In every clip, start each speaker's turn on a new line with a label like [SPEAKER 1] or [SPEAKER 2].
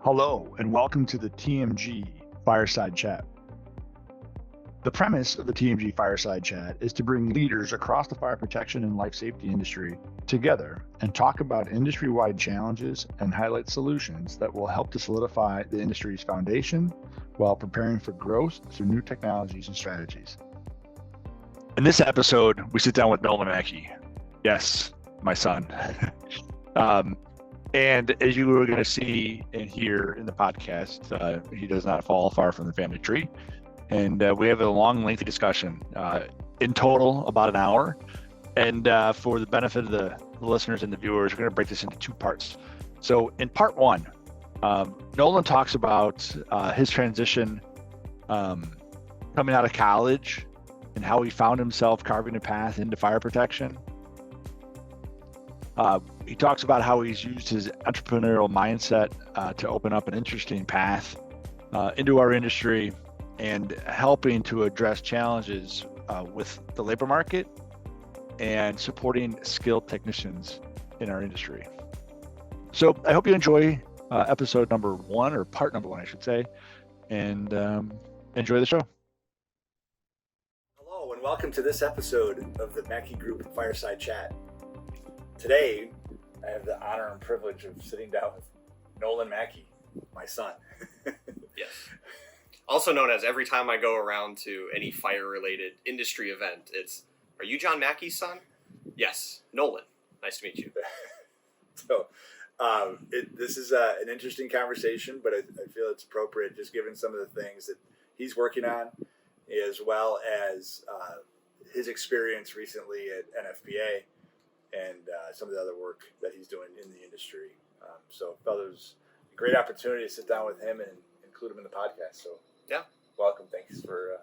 [SPEAKER 1] Hello, and welcome to the TMG Fireside Chat. The premise of the TMG Fireside Chat is to bring leaders across the fire protection and life safety industry together and talk about industry-wide challenges and highlight solutions that will help to solidify the industry's foundation while preparing for growth through new technologies and strategies. In this episode, we sit down with Nolan Mackey. Yes, my son. And as you were going to see and hear in the podcast, he does not fall far from the family tree. And we have a long, lengthy discussion, in total about an hour. And for the benefit of the listeners and the viewers, we're going to break this into two parts. So in part one, Nolan talks about his transition coming out of college and how he found himself carving a path into fire protection. He talks about how he's used his entrepreneurial mindset to open up an interesting path into our industry and helping to address challenges with the labor market and supporting skilled technicians in our industry. So I hope you enjoy episode number one, or part number one, I should say, and enjoy the show.
[SPEAKER 2] Hello, and welcome to this episode of the Mackey Group Fireside Chat. Today, I have the honor and privilege of sitting down with Nolan Mackey, my son.
[SPEAKER 3] Yes. Also known as, every time I go around to any fire-related industry event, it's, "Are you John Mackey's son?" "Yes, Nolan. Nice to meet you."
[SPEAKER 2] So, this is an interesting conversation, but I feel it's appropriate just given some of the things that he's working on, as well as his experience recently at NFPA and some of the other work that he's doing in the industry. So I felt it was a great opportunity to sit down with him and include him in the podcast. So
[SPEAKER 3] yeah,
[SPEAKER 2] welcome. Thanks for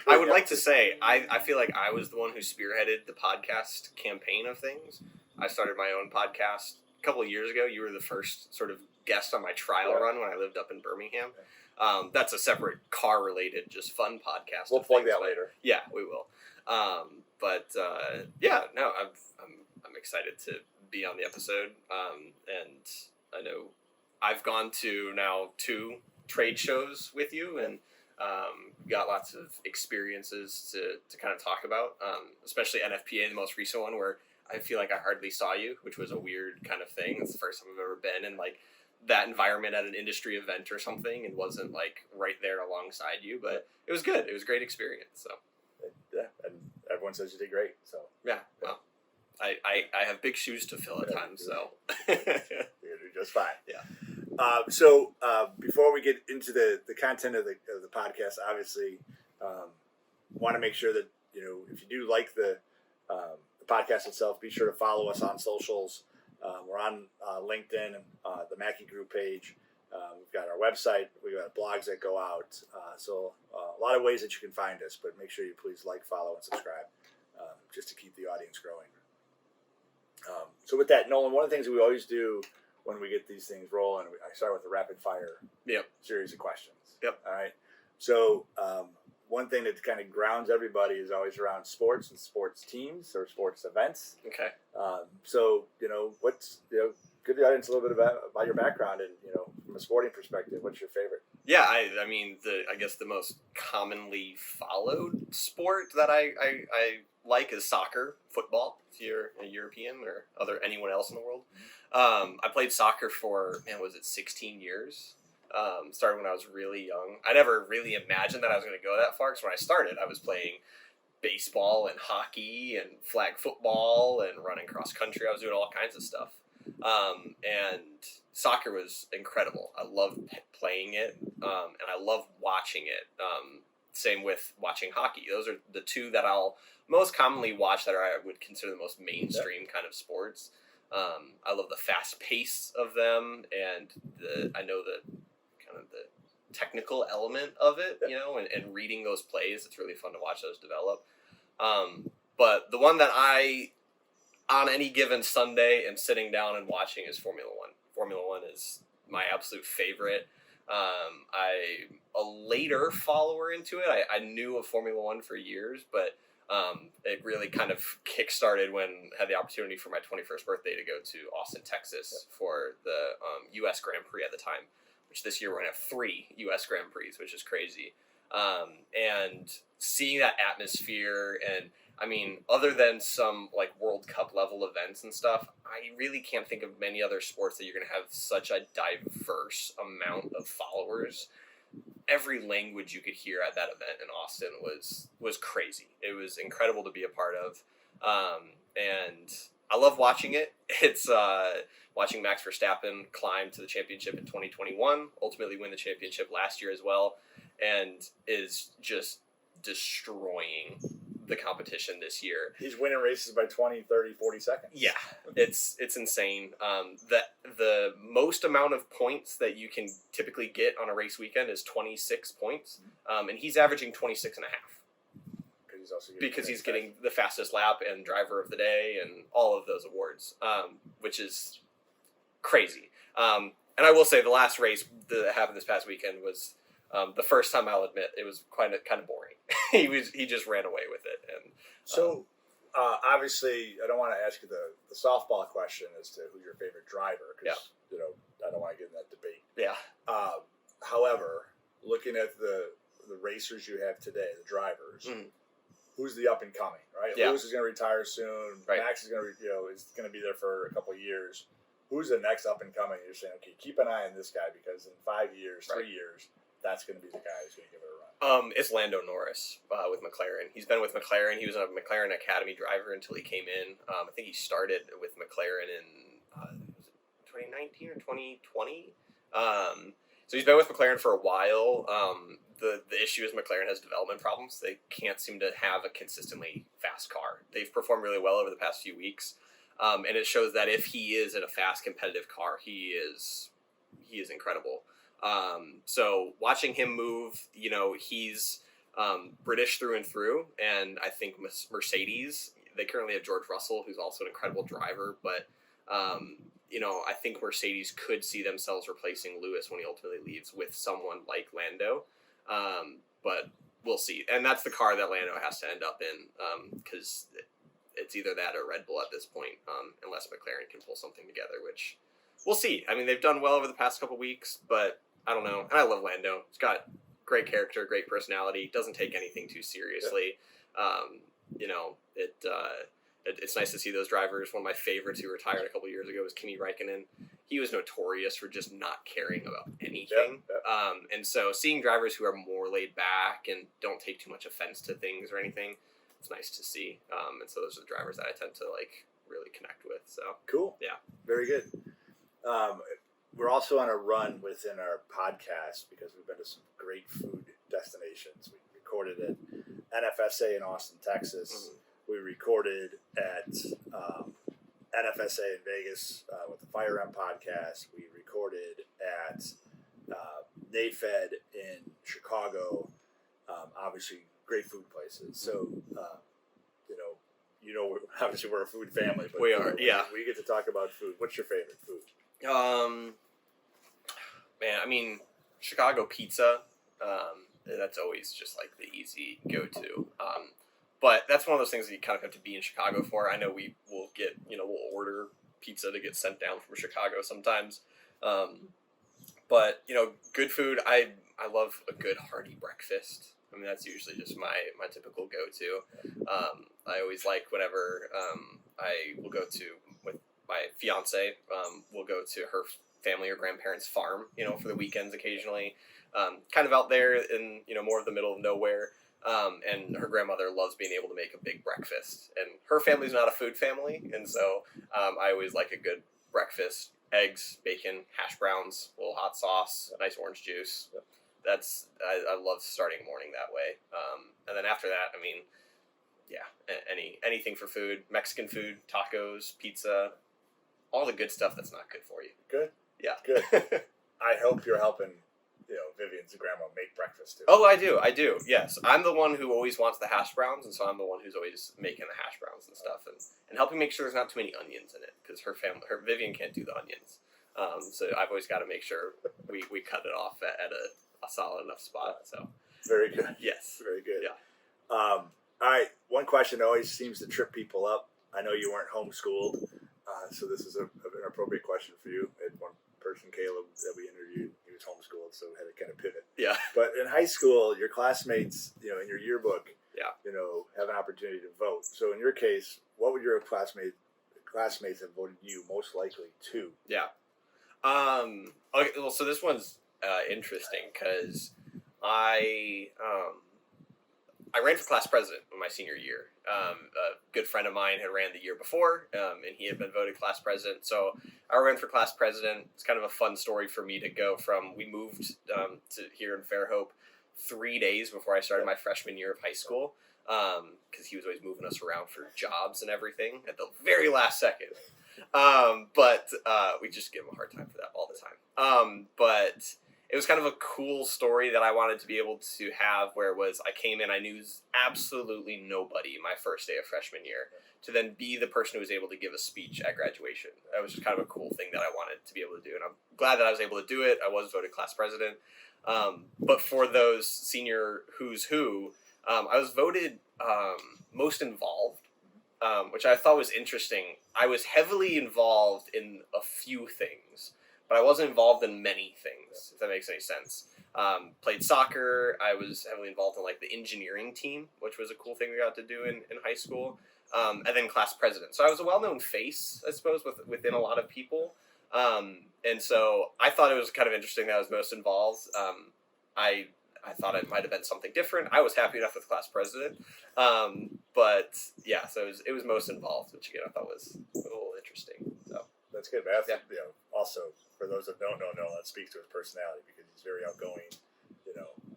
[SPEAKER 3] I would like to say I feel like I was the one who spearheaded the podcast campaign of things. I started my own podcast a couple of years ago. You were the first sort of guest on my trial run when I lived up in Birmingham. That's a separate car-related, just fun podcast.
[SPEAKER 2] We'll plug that later.
[SPEAKER 3] Yeah, we will. I'm excited to be on the episode. And I know I've gone to now 2 trade shows with you, and got lots of experiences to kind of talk about, especially NFPA, the most recent one, where I feel like I hardly saw you, which was a weird kind of thing. It's the first time I've ever been in like that environment at an industry event or something, and wasn't like right there alongside you, but it was good. It was a great experience. So
[SPEAKER 2] yeah, and everyone says you did great. So
[SPEAKER 3] yeah. Well, I have big shoes to fill at times, so
[SPEAKER 2] you're doing just fine.
[SPEAKER 3] Yeah.
[SPEAKER 2] So before we get into the content of the podcast, obviously, want to make sure that, you know, if you do like the podcast itself, be sure to follow us on socials. We're on LinkedIn, the Mackey Group page. We've got our website. We've got blogs that go out. So a lot of ways that you can find us, but make sure you please like, follow, and subscribe, just to keep the audience growing. So with that, Nolan, one of the things we always do when we get these things rolling, I start with a rapid fire series of questions.
[SPEAKER 3] Yep.
[SPEAKER 2] All right. So one thing that kind of grounds everybody is always around sports and sports teams or sports events.
[SPEAKER 3] Okay.
[SPEAKER 2] So, give the audience a little bit about your background and, from a sporting perspective, what's your favorite?
[SPEAKER 3] Yeah, I mean, I guess the most commonly followed sport that I like is soccer, football, if you're a European or anyone else in the world. I played soccer for, 16 years? Started when I was really young. I never really imagined that I was going to go that far, because when I started, I was playing baseball and hockey and flag football and running cross country. I was doing all kinds of stuff. And soccer was incredible. I loved playing it, and I love watching it. Same with watching hockey. Those are the two that I'll most commonly watch that I would consider the most mainstream kind of sports. I love the fast pace of them, and I know the kind of the technical element of it, and reading those plays. It's really fun to watch those develop. But the one that I, on any given Sunday, am sitting down and watching is Formula One. Formula One is my absolute favorite. I'm a later follower into it. I knew of Formula One for years, but It really kind of kick-started when I had the opportunity for my 21st birthday to go to Austin, Texas for the U.S. Grand Prix at the time, which this year we're going to have 3 U.S. Grand Prix, which is crazy. And seeing that atmosphere, and I mean, other than some like World Cup level events and stuff, I really can't think of many other sports that you're going to have such a diverse amount of followers. Every language you could hear at that event in Austin was crazy. It was incredible to be a part of, and I love watching it. It's watching Max Verstappen climb to the championship in 2021, ultimately win the championship last year as well, and is just destroying the competition this year.
[SPEAKER 2] He's winning races by 20, 30, 40 seconds.
[SPEAKER 3] Yeah, it's insane. The most amount of points that you can typically get on a race weekend is 26 points, and he's averaging 26 and a half. Because he's getting the fastest lap and driver of the day and all of those awards, which is crazy. And I will say the last race that happened this past weekend was the first time, I'll admit, it was kind of boring. he just ran away with it. And
[SPEAKER 2] so obviously, I don't want to ask you the softball question as to who's your favorite driver, because I don't want to get in that debate.
[SPEAKER 3] Yeah.
[SPEAKER 2] However, looking at the racers you have today, the drivers. Who's the up and coming, right?
[SPEAKER 3] Yeah.
[SPEAKER 2] Lewis is going to retire soon.
[SPEAKER 3] Right.
[SPEAKER 2] Max is going to, is going to be there for a couple of years. Who's the next up and coming? You're saying, okay, keep an eye on this guy because in 5 years, 3 years, that's going to be the guy who's going to give it a run.
[SPEAKER 3] It's Lando Norris with McLaren. He's been with McLaren. He was a McLaren Academy driver until he came in. I think he started with McLaren in 2019 or 2020. So he's been with McLaren for a while. The issue is McLaren has development problems. They can't seem to have a consistently fast car. They've performed really well over the past few weeks, and it shows that if he is in a fast competitive car, he is incredible. So watching him move, he's British through and through, and I think Mercedes, they currently have George Russell, who's also an incredible driver, but I think Mercedes could see themselves replacing Lewis when he ultimately leaves with someone like Lando. But we'll see. And that's the car that Lando has to end up in, because it's either that or Red Bull at this point, unless McLaren can pull something together, which we'll see. I mean, they've done well over the past couple weeks, but I don't know. And I love Lando. He's got great character, great personality, doesn't take anything too seriously. It's nice to see those drivers. One of my favorites who retired a couple years ago was Kimi Räikkönen. He was notorious for just not caring about anything. And so seeing drivers who are more laid back and don't take too much offense to things or anything, it's nice to see. And so those are the drivers that I tend to really connect with. So
[SPEAKER 2] cool.
[SPEAKER 3] Yeah.
[SPEAKER 2] Very good. We're also on a run within our podcast because we've been to some great food destinations. We recorded at NFSA in Austin, Texas. We recorded at NFSA in Vegas with the Fire Run podcast. We recorded at NAFED in Chicago. Obviously, great food places. So, obviously we're a food family. But
[SPEAKER 3] we are, yeah.
[SPEAKER 2] We get to talk about food. What's your favorite food?
[SPEAKER 3] Man, I mean, Chicago pizza. That's always just like the easy go-to. But that's one of those things that you kind of have to be in Chicago for. I know we will get, we'll order pizza to get sent down from Chicago sometimes. But, good food. I love a good hearty breakfast. I mean, that's usually just my typical go-to. I always like whenever I will go to, with my fiance, we'll go to her family or grandparents' farm, for the weekends occasionally. Kind of out there in, more of the middle of nowhere. And her grandmother loves being able to make a big breakfast, and her family's not a food family, and so I always like a good breakfast: eggs, bacon, hash browns, a little hot sauce, nice orange juice. I love starting a morning that way. And then after that, I mean, anything for food: Mexican food, tacos, pizza, all the good stuff that's not good for you.
[SPEAKER 2] Good.
[SPEAKER 3] Yeah.
[SPEAKER 2] Good. I hope you're helping Vivian's grandma make breakfast too.
[SPEAKER 3] Oh, I do. Yes. I'm the one who always wants the hash browns, and so I'm the one who's always making the hash browns and stuff, and helping make sure there's not too many onions in it, because Vivian can't do the onions. So I've always got to make sure we cut it off at a solid enough spot. So
[SPEAKER 2] very good.
[SPEAKER 3] Yes.
[SPEAKER 2] Very good.
[SPEAKER 3] Yeah.
[SPEAKER 2] All right. One question always seems to trip people up. I know you weren't homeschooled, so this is an appropriate question for you. And one person, Caleb, that we interviewed, he was homeschooled, so had to kind of pivot.
[SPEAKER 3] Yeah.
[SPEAKER 2] But in high school, your classmates, in your yearbook,
[SPEAKER 3] Yeah.
[SPEAKER 2] Have an opportunity to vote. So in your case, what would your classmates have voted you most likely to?
[SPEAKER 3] Yeah. Okay. Well, so this one's interesting because I ran for class president in my senior year. A good friend of mine had ran the year before, and he had been voted class president. So I ran for class president. It's kind of a fun story for me to go from. We moved to here in Fairhope 3 days before I started my freshman year of high school, because he was always moving us around for jobs and everything at the very last second. But we just give him a hard time for that all the time. But it was kind of a cool story that I wanted to be able to have, where it was I came in, I knew absolutely nobody my first day of freshman year, to then be the person who was able to give a speech at graduation. That was just kind of a cool thing that I wanted to be able to do, and I'm glad that I was able to do it. I was voted class president. But for those senior who's who, I was voted most involved, which I thought was interesting. I was heavily involved in a few things, but I wasn't involved in many things, if that makes any sense. Played soccer. I was heavily involved in the engineering team, which was a cool thing we got to do in high school. And then class president. So I was a well-known face, I suppose, within a lot of people. And so I thought it was kind of interesting that I was most involved. I thought it might have been something different. I was happy enough with class president. But yeah, so it was most involved, which again I thought was a little interesting. So
[SPEAKER 2] that's good. But also for those that don't know Nolan, that speaks to his personality, because he's very outgoing.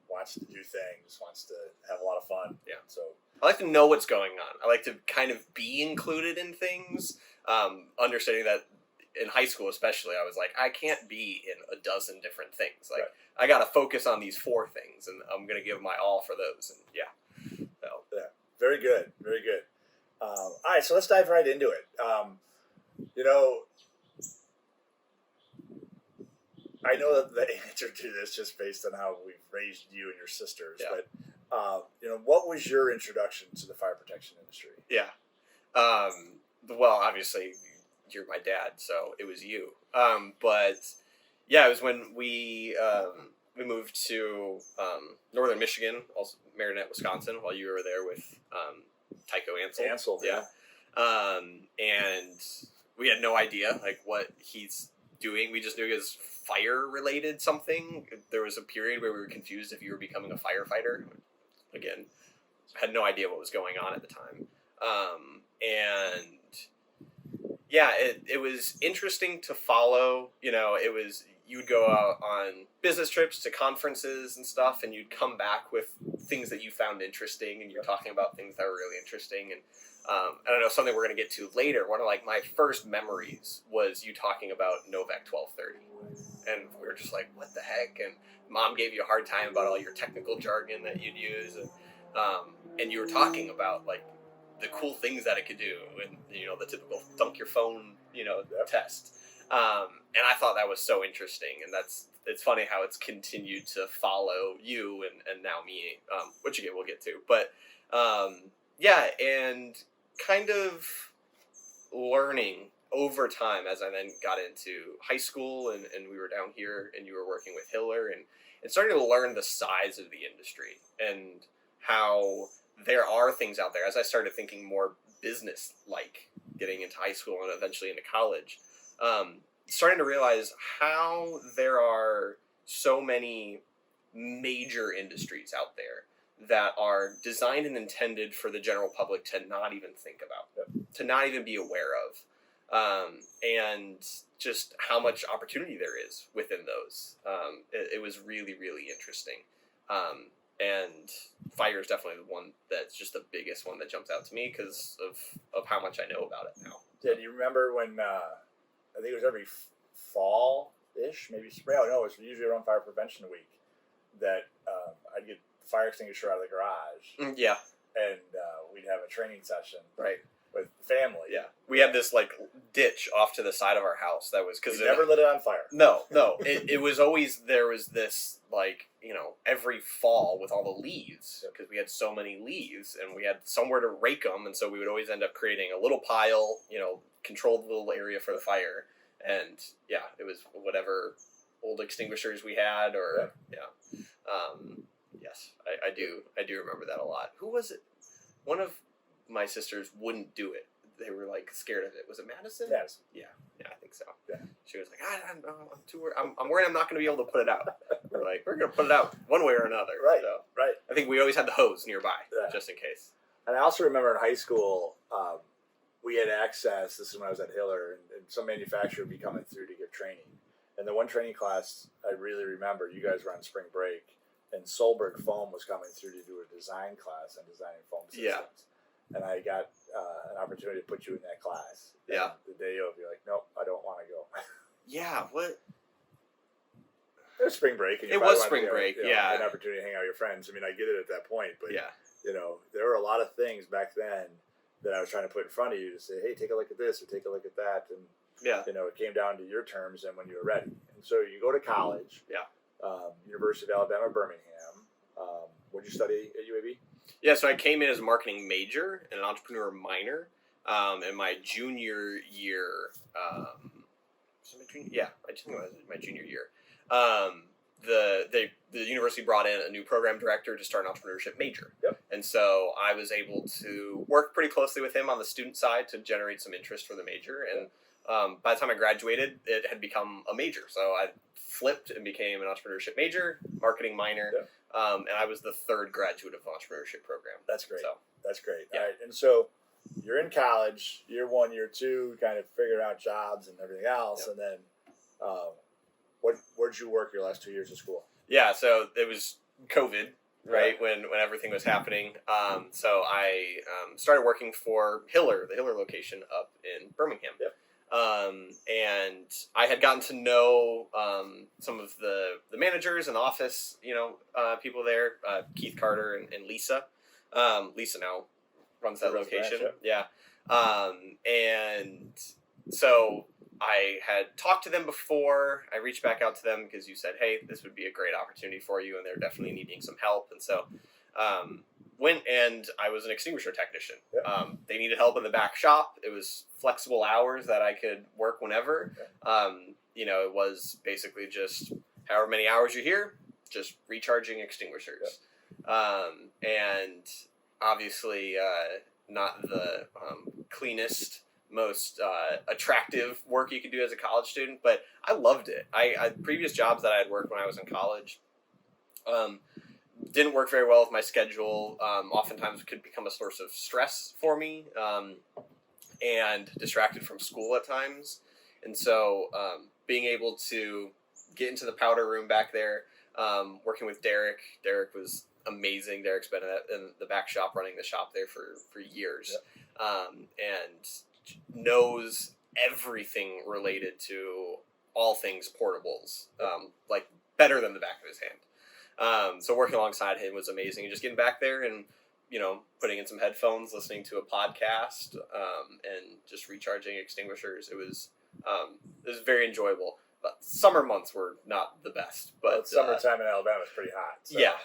[SPEAKER 2] Wants to do things, wants to have a lot of fun.
[SPEAKER 3] Yeah.
[SPEAKER 2] So
[SPEAKER 3] I like to know what's going on. I like to kind of be included in things, understanding that in high school especially, I was like, I can't be in a dozen different things. Like, right. I got to focus on these 4 things, and I'm going to give my all for those. And yeah. So.
[SPEAKER 2] Yeah. Very good. Very good. All right, so let's dive right into it. I know that the answer to this just based on how we've raised you and your sisters,
[SPEAKER 3] yeah.
[SPEAKER 2] But what was your introduction to the fire protection industry?
[SPEAKER 3] Yeah. Well, obviously, you're my dad, so it was you. But yeah, it was when we moved to northern Michigan, also Marinette, Wisconsin, while you were there with Tycho Ansel.
[SPEAKER 2] Yeah.
[SPEAKER 3] And we had no idea what he's doing. We just knew it was fire related something. There was a period where we were confused if you were becoming a firefighter. Again, had no idea what was going on at the time. And yeah, it was interesting to follow. It was, you would go out on business trips to conferences and stuff, and you'd come back with things that you found interesting, and you're talking about things that were really interesting. And I don't know, something we're going to get to later. One of my first memories was you talking about Novec 1230. And we were just like, what the heck? And Mom gave you a hard time about all your technical jargon that you'd use. And you were talking about the cool things that it could do, and the typical dunk your phone, test. And I thought that was so interesting, and it's funny how it's continued to follow you and now me, which again we'll get to. But yeah, and kind of learning over time as I then got into high school, and we were down here and you were working with Hiller, and starting to learn the size of the industry and how there are things out there. As I started thinking more business-like, getting into high school and eventually into college, starting to realize how there are so many major industries out there that are designed and intended for the general public to not even think about, to not even be aware of, and just how much opportunity there is within those. It was really, really interesting. And fire is definitely the one that's just the biggest one that jumps out to me because of how much I know about it now.
[SPEAKER 2] Yeah, do you remember when, I think it was every fall-ish, maybe spring, it was usually around Fire Prevention Week, that I'd get the fire extinguisher out of the garage.
[SPEAKER 3] Yeah.
[SPEAKER 2] And we'd have a training session.
[SPEAKER 3] Right.
[SPEAKER 2] With family.
[SPEAKER 3] Yeah. We had this ditch off to the side of our house. That was because
[SPEAKER 2] You never lit it on fire.
[SPEAKER 3] No. It was always, there was this, like, every fall with all the leaves, because we had so many leaves and we had somewhere to rake them. And so we would always end up creating a little pile, controlled little area for the fire. And yeah, it was whatever old extinguishers we had, or yes, I do remember that a lot. Who was it? One of my sisters wouldn't do it. They were like scared of it. Was it Madison?
[SPEAKER 2] Yes.
[SPEAKER 3] Yeah, I think so.
[SPEAKER 2] Yeah.
[SPEAKER 3] She was like, I'm too worried. I'm worried I'm not going to be able to put it out. We're like, we're going to put it out one way or another.
[SPEAKER 2] Right.
[SPEAKER 3] So
[SPEAKER 2] Right.
[SPEAKER 3] I think we always had the hose nearby, just in case.
[SPEAKER 2] And I also remember in high school, we had access. This is when I was at Hiller, and some manufacturer would be coming through to give training. And the one training class I really remember, you guys were on spring break, and Solberg Foam was coming through to do a design class on designing foam systems.
[SPEAKER 3] Yeah.
[SPEAKER 2] And I got an opportunity to put you in that class. And
[SPEAKER 3] Yeah.
[SPEAKER 2] the day of, you're like, nope, I don't want to go.
[SPEAKER 3] Yeah, what?
[SPEAKER 2] It was spring break. And you
[SPEAKER 3] It
[SPEAKER 2] probably
[SPEAKER 3] was
[SPEAKER 2] wanted
[SPEAKER 3] spring
[SPEAKER 2] to,
[SPEAKER 3] break,
[SPEAKER 2] an
[SPEAKER 3] yeah.
[SPEAKER 2] opportunity to hang out with your friends. I mean, I get it at that point, but
[SPEAKER 3] Yeah.
[SPEAKER 2] there were a lot of things back then that I was trying to put in front of you to say, hey, take a look at this or take a look at that. And,
[SPEAKER 3] Yeah.
[SPEAKER 2] it came down to your terms and when you were ready. And so you go to college.
[SPEAKER 3] Yeah.
[SPEAKER 2] University of Alabama, Birmingham. What did you study at UAB?
[SPEAKER 3] Yeah, so I came in as a marketing major and an entrepreneur minor. In my junior year, was it my junior? Yeah, I think it was my junior year. The university brought in a new program director to start an entrepreneurship major.
[SPEAKER 2] Yep.
[SPEAKER 3] And so I was able to work pretty closely with him on the student side to generate some interest for the major. And by the time I graduated, it had become a major. So I flipped and became an entrepreneurship major, marketing minor.
[SPEAKER 2] Yep.
[SPEAKER 3] And I was the third graduate of the entrepreneurship program.
[SPEAKER 2] That's great.
[SPEAKER 3] So,
[SPEAKER 2] That's great.
[SPEAKER 3] Yeah.
[SPEAKER 2] All right. And so you're in college, year 1, year 2, kind of figure out jobs and everything else.
[SPEAKER 3] Yep.
[SPEAKER 2] And then where'd you work your last 2 years of school?
[SPEAKER 3] yeah, so it was COVID, right, when everything was happening. So I started working for Hiller, the Hiller location up in Birmingham.
[SPEAKER 2] Yep.
[SPEAKER 3] And I had gotten to know some of the managers and office, people there, Keith Carter and Lisa. Lisa now runs that location.
[SPEAKER 2] Branch,
[SPEAKER 3] yeah. And so I had talked to them before. I reached back out to them because you said, hey, this would be a great opportunity for you, and they're definitely needing some help. And so went, and I was an extinguisher technician.
[SPEAKER 2] Yep.
[SPEAKER 3] They needed help in the back shop. It was flexible hours that I could work whenever. It was basically just however many hours you're here, just recharging extinguishers. And obviously not the cleanest, most attractive work you could do as a college student, but I loved it. I previous jobs that I had worked when I was in college didn't work very well with my schedule. Oftentimes could become a source of stress for me, and distracted from school at times. And so being able to get into the powder room back there, working with Derek was amazing. Derek's been in the back shop running the shop there for years. Yep. And knows everything related to all things portables, like better than the back of his hand. So working alongside him was amazing. And just getting back there and, putting in some headphones, listening to a podcast, and just recharging extinguishers. It was very enjoyable. But summer months were not the best. But
[SPEAKER 2] summertime in Alabama is pretty hot. So.
[SPEAKER 3] Yeah.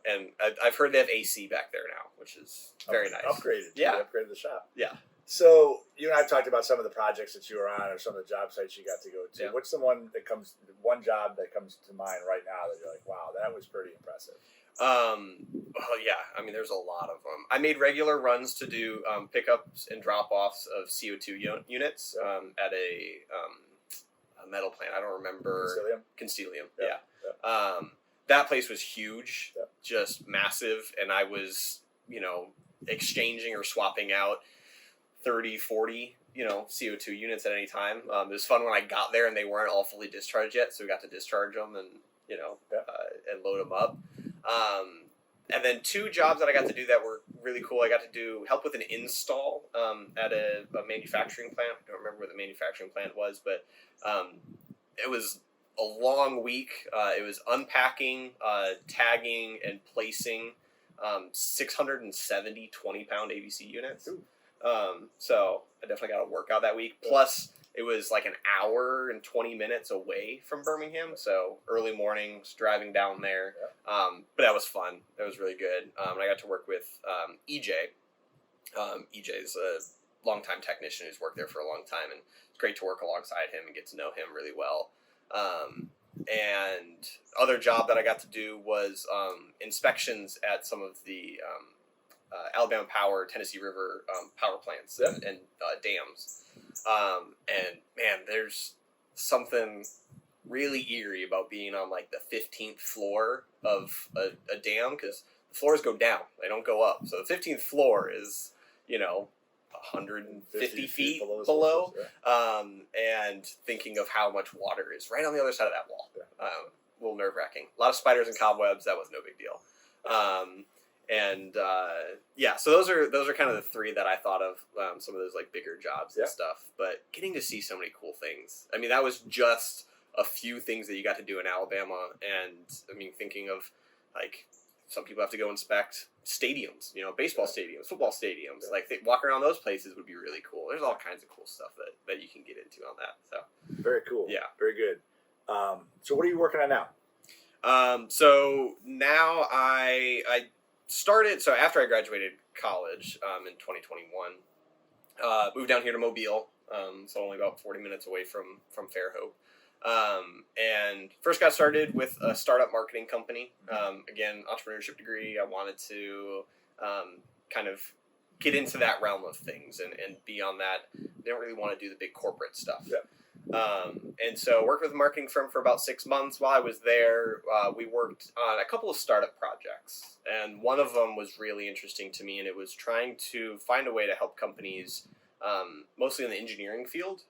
[SPEAKER 3] And I've heard they have AC back there now, which is very nice.
[SPEAKER 2] Upgraded.
[SPEAKER 3] Yeah.
[SPEAKER 2] You upgraded the shop.
[SPEAKER 3] Yeah.
[SPEAKER 2] So you and I have talked about some of the projects that you were on, or some of the job sites you got to go to.
[SPEAKER 3] Yeah.
[SPEAKER 2] What's the one job that comes to mind right now that you're like, wow, that was pretty impressive?
[SPEAKER 3] I mean, there's a lot of them. I made regular runs to do pickups and drop-offs of CO2 units at a metal plant. I don't remember. Constellium. Yeah. That place was huge, just massive, and I was, exchanging or swapping out 30, 40, CO2 units at any time. It was fun when I got there and they weren't all fully discharged yet, so we got to discharge them and, and load them up. And then 2 jobs that I got to do that were really cool. I got to do help with an install at a manufacturing plant. I don't remember what the manufacturing plant was, but it was a long week. It was unpacking, tagging, and placing 670 20-pound ABC units. So I definitely got a workout that week. Plus, it was like an hour and 20 minutes away from Birmingham. So early mornings, driving down there. But that was fun. That was really good. And I got to work with EJ. EJ's a longtime technician who's worked there for a long time. And it's great to work alongside him and get to know him really well. And other job that I got to do was inspections at some of the Alabama Power, Tennessee River power plants and dams. And man, there's something really eerie about being on like the 15th floor of a dam, because the floors go down, they don't go up. So the 15th floor is, 150 feet below. And thinking of how much water is right on the other side of that wall. A little nerve wracking. A lot of spiders and cobwebs. That was no big deal. So those are kind of the three that I thought of, some of those like bigger jobs and stuff. But getting to see so many cool things. I mean, that was just a few things that you got to do in Alabama. And I mean, thinking of like, some people have to go inspect stadiums, baseball stadiums, football stadiums. Like walk around those places would be really cool. There's all kinds of cool stuff that you can get into on that. So
[SPEAKER 2] very cool. Yeah, very good. So what are you working on now?
[SPEAKER 3] So now I started. So after I graduated college in 2021, moved down here to Mobile. So only about 40 minutes away from Fairhope. And first got started with a startup marketing company. Again, entrepreneurship degree. I wanted to kind of get into that realm of things and be on that. I didn't really want to do the big corporate stuff. And so worked with a marketing firm for about 6 months. While I was there, we worked on a couple of startup projects. And one of them was really interesting to me, and it was trying to find a way to help companies, mostly in the engineering field,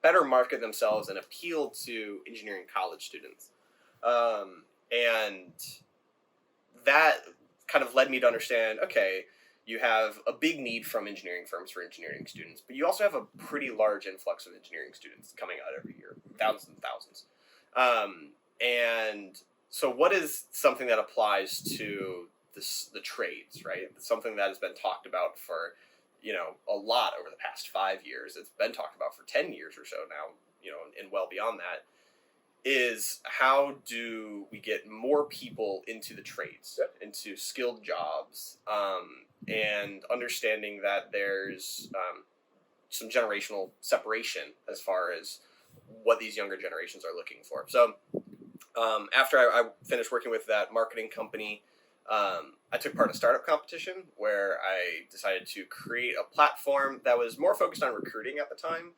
[SPEAKER 3] better market themselves and appeal to engineering college students. And that kind of led me to understand, okay, you have a big need from engineering firms for engineering students, but you also have a pretty large influx of engineering students coming out every year, thousands and thousands. And so what is something that applies to the trades, right? Something that has been talked about for, a lot over the past 5 years. It's been talked about for 10 years or so now, and well beyond that, is how do we get more people into the trades, into skilled jobs, and understanding that there's some generational separation as far as what these younger generations are looking for. So after I finished working with that marketing company, I took part in a startup competition where I decided to create a platform that was more focused on recruiting at the time,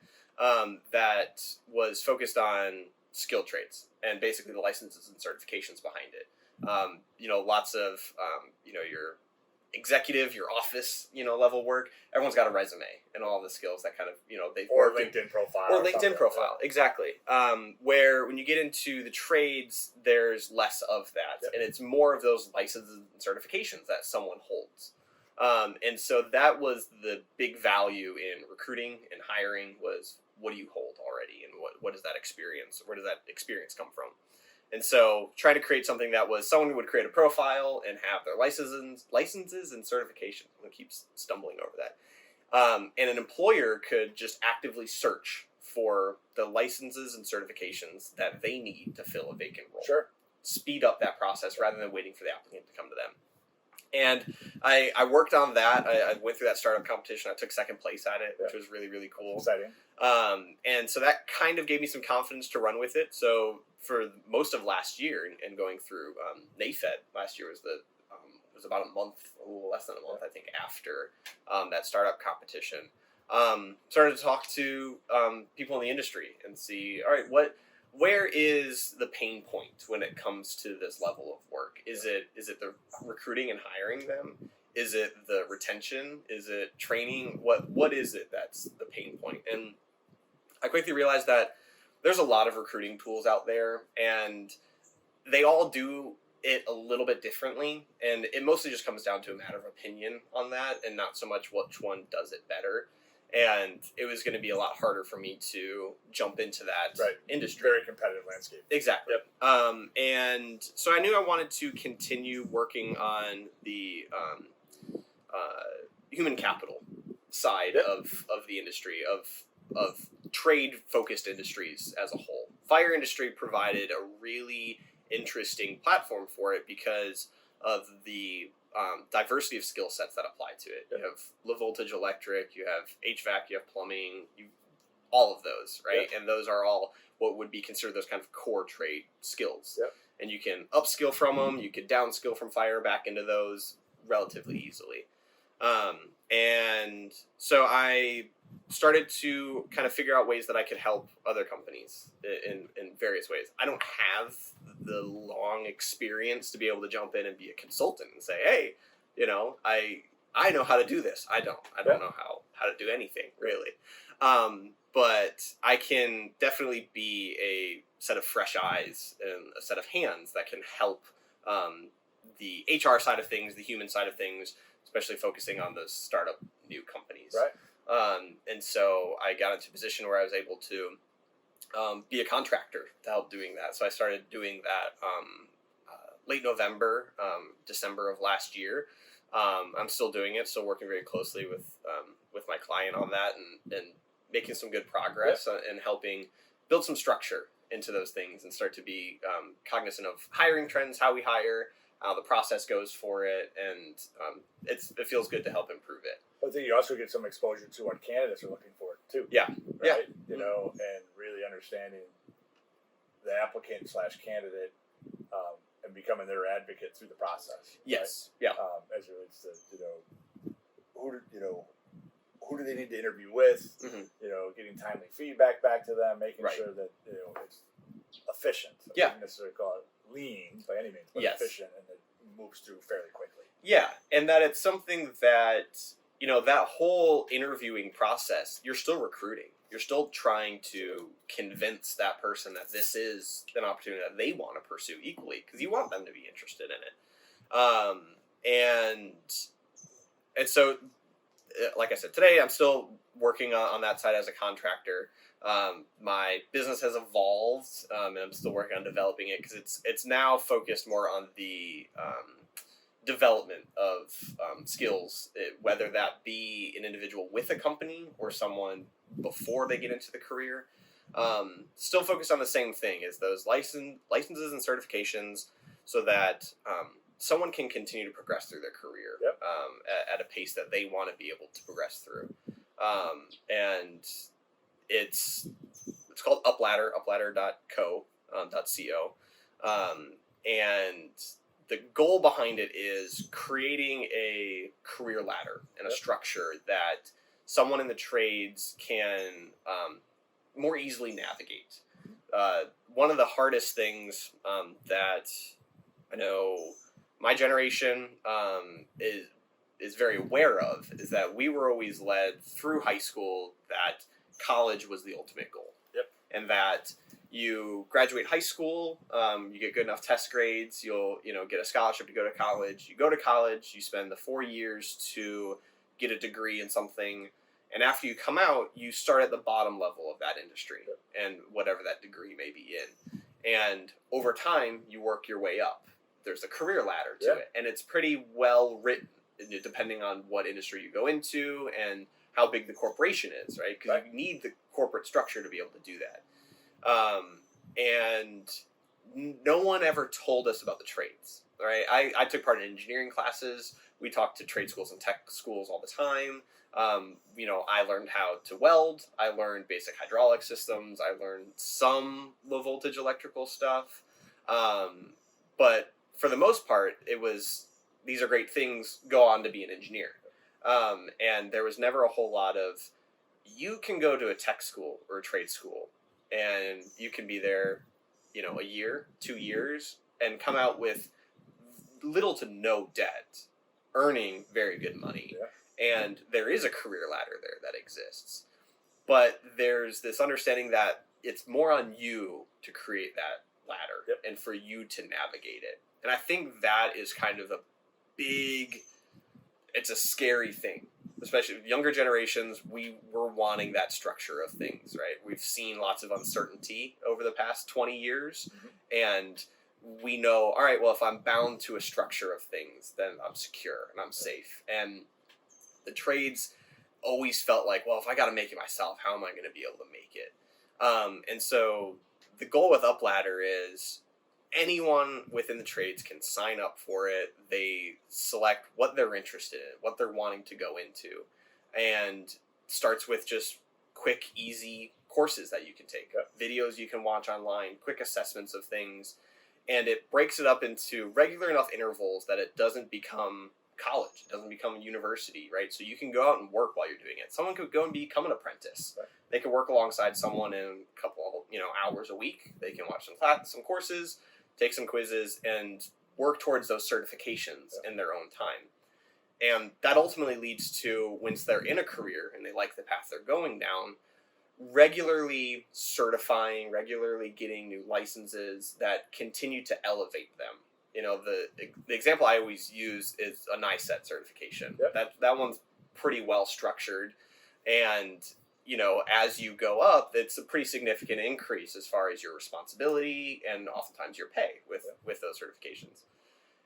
[SPEAKER 3] that was focused on skilled trades and basically the licenses and certifications behind it. Lots of, your executive, your office, level work. Everyone's got a resume and all the skills that kind of, they've
[SPEAKER 2] or
[SPEAKER 3] worked
[SPEAKER 2] LinkedIn profile.
[SPEAKER 3] Or LinkedIn profile, exactly. Where when you get into the trades, there's less of that. And it's more of those licenses and certifications that someone holds. And so that was the big value in recruiting and hiring, was what do you hold already, and what is that experience? Where does that experience come from? And so trying to create something that was someone would create a profile and have their licenses and certifications. I keep stumbling over that. And an employer could just actively search for the licenses and certifications that they need to fill a vacant role.
[SPEAKER 2] Sure.
[SPEAKER 3] Speed up that process rather than waiting for the applicant to come to them. And I worked on that. I went through that startup competition. I took second place at it, which was really, really cool.
[SPEAKER 2] Exciting.
[SPEAKER 3] And so that kind of gave me some confidence to run with it. So for most of last year and going through NAFED last year was about a month, a little less than a month, I think, after that startup competition. Started to talk to people in the industry and see, all right, where is the pain point when it comes to this level of work? Is it the recruiting and hiring them? Is it the retention? Is it training? What is it that's the pain point? And I quickly realized that there's a lot of recruiting tools out there, and they all do it a little bit differently. And it mostly just comes down to a matter of opinion on that, and not so much which one does it better. And it was going to be a lot harder for me to jump into that industry.
[SPEAKER 2] Very competitive landscape.
[SPEAKER 3] Exactly. Yep. And so I knew I wanted to continue working on the human capital side of the industry, of trade-focused industries as a whole. Fire industry provided a really interesting platform for it because of the diversity of skill sets that apply to it. You have low voltage electric, you have HVAC, you have plumbing, all of those, right? And those are all what would be considered those kind of core trade skills. And you can upskill from them, you could downskill from fire back into those relatively easily. And so I started to kind of figure out ways that I could help other companies in various ways. I don't have the long experience to be able to jump in and be a consultant and say, hey, you know, I know how to do this. I don't know how to do anything really. But I can definitely be a set of fresh eyes and a set of hands that can help the HR side of things, the human side of things, especially focusing on those startup new companies. And so I got into a position where I was able to be a contractor to help doing that. So I started doing that late November, December of last year. I'm still doing it, still working very closely with my client on that and making some good progress and helping build some structure into those things and start to be cognizant of hiring trends, how we hire, how the process goes for it, and it feels good to help improve it.
[SPEAKER 2] I think you also get some exposure to what candidates are looking for too. Right? You know, and really understanding the applicant / candidate and becoming their advocate through the process.
[SPEAKER 3] Yes.
[SPEAKER 2] Right? As it relates to who do they need to interview with? You know, getting timely feedback back to them, making sure that it's efficient. I wouldn't necessarily call it lean by any means, but efficient, and it moves through fairly quickly. Yeah,
[SPEAKER 3] and that it's something that, you know, that whole interviewing process, you're still recruiting. You're still trying to convince that person that this is an opportunity that they want to pursue equally, because you want them to be interested in it. And so, like I said, today I'm still working on that side as a contractor. My business has evolved, and I'm still working on developing it because it's now focused more on the development of skills, whether that be an individual with a company or someone before they get into the career. Still focused on the same thing, is those licenses and certifications, so that someone can continue to progress through their career at a pace that they want to be able to progress through. And it's called UpLadder, upladder.co. And the goal behind it is creating a career ladder and a structure that someone in the trades can more easily navigate. One of the hardest things that I know my generation is very aware of is that we were always led through high school that college was the ultimate goal. And that you graduate high school, you get good enough test grades, you'll get a scholarship to go to college. You go to college, you spend the 4 years to get a degree in something, and after you come out, you start at the bottom level of that industry and whatever that degree may be in. And over time, you work your way up. There's a career ladder to it, and it's pretty well written, depending on what industry you go into and how big the corporation is, right? Because you need the corporate structure to be able to do that. And no one ever told us about the trades, right? I took part in engineering classes. We talked to trade schools and tech schools all the time. I learned how to weld. I learned basic hydraulic systems. I learned some low voltage electrical stuff. But for the most part, it was, these are great things, go on to be an engineer. And there was never a whole lot of, you can go to a tech school or a trade school and you can be there, a year, 2 years, and come out with little to no debt, earning very good money. And there is a career ladder there that exists. But there's this understanding that it's more on you to create that ladder and for you to navigate it. And I think that is kind of it's a scary thing. Especially with younger generations, we were wanting that structure of things, right? We've seen lots of uncertainty over the past 20 years, and we know, all right, well, if I'm bound to a structure of things, then I'm secure and I'm safe. And the trades always felt like, well, if I got to make it myself, how am I going to be able to make it? And so the goal with UpLadder is anyone within the trades can sign up for it. They select what they're interested in, what they're wanting to go into, and starts with just quick, easy courses that you can take, videos you can watch online, quick assessments of things, and it breaks it up into regular enough intervals that it doesn't become college, it doesn't become university, right? So you can go out and work while you're doing it. Someone could go and become an apprentice. Right. They can work alongside someone in a couple of, hours a week. They can watch some courses, take some quizzes, and work towards those certifications in their own time. And that ultimately leads to, once they're in a career and they like the path they're going down, regularly certifying, regularly getting new licenses that continue to elevate them. The example I always use is a NICET certification. Yep. That one's pretty well structured, and as you go up, it's a pretty significant increase as far as your responsibility and oftentimes your pay with those certifications.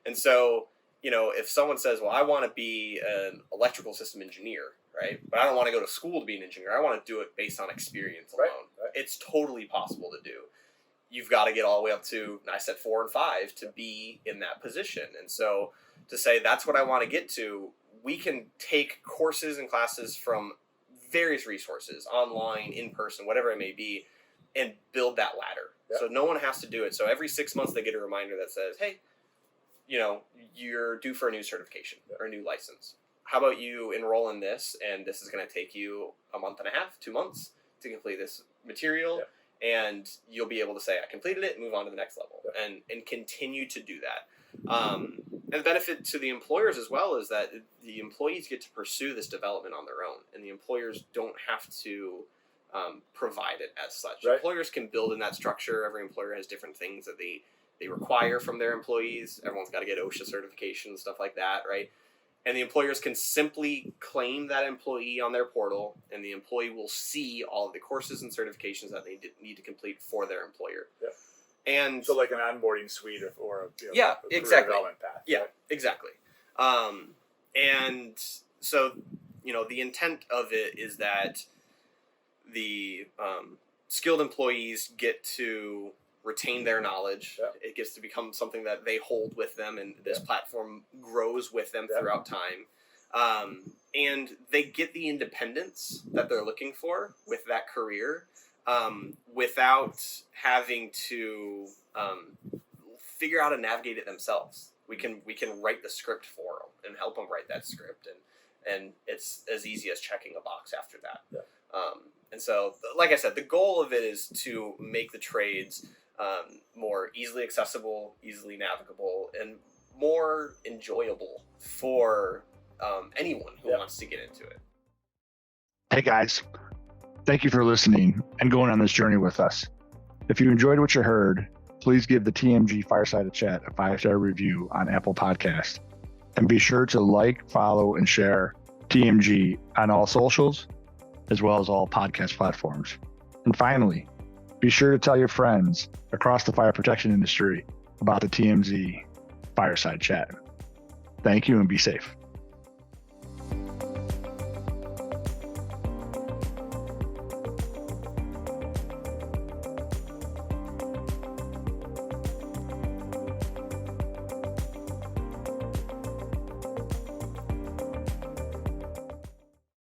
[SPEAKER 3] And so, if someone says, well, I want to be an electrical system engineer, right? But I don't want to go to school to be an engineer. I want to do it based on experience alone. Right. It's totally possible to do. You've got to get all the way up to NICET 4 and 5 to be in that position. And so to say that's what I want to get to, we can take courses and classes from various resources, online, in person, whatever it may be, and build that ladder. Yep. So no one has to do it. So every 6 months they get a reminder that says, hey, you're due for a new certification or a new license. How about you enroll in this? And this is going to take you a month and a half, 2 months to complete this material. Yep. And you'll be able to say, I completed it, move on to the next level, and continue to do that. And the benefit to the employers as well is that the employees get to pursue this development on their own, and the employers don't have to provide it as such. Right. Employers can build in that structure. Every employer has different things that they require from their employees. Everyone's got to get OSHA certification, stuff like that, right? And the employers can simply claim that employee on their portal, and the employee will see all of the courses and certifications that they need to complete for their employer. Yeah. And
[SPEAKER 2] so like an onboarding suite or a
[SPEAKER 3] exactly.
[SPEAKER 2] development path.
[SPEAKER 3] Yeah, right? Exactly. And so, the intent of it is that the skilled employees get to retain their knowledge. Yep. It gets to become something that they hold with them, and this platform grows with them throughout time. And they get the independence that they're looking for with that career, without having to figure out how to navigate it themselves. We can write the script for them and help them write that script, and it's as easy as checking a box after that. Yeah. And so, like I said, the goal of it is to make the trades more easily accessible, easily navigable, and more enjoyable for anyone who wants to get into it.
[SPEAKER 1] Hey guys, thank you for listening and going on this journey with us. If you enjoyed what you heard, please give the TMG Fireside Chat a 5-star review on Apple Podcasts. And be sure to like, follow, and share TMG on all socials, as well as all podcast platforms. And finally, be sure to tell your friends across the fire protection industry about the TMZ Fireside Chat. Thank you and be safe.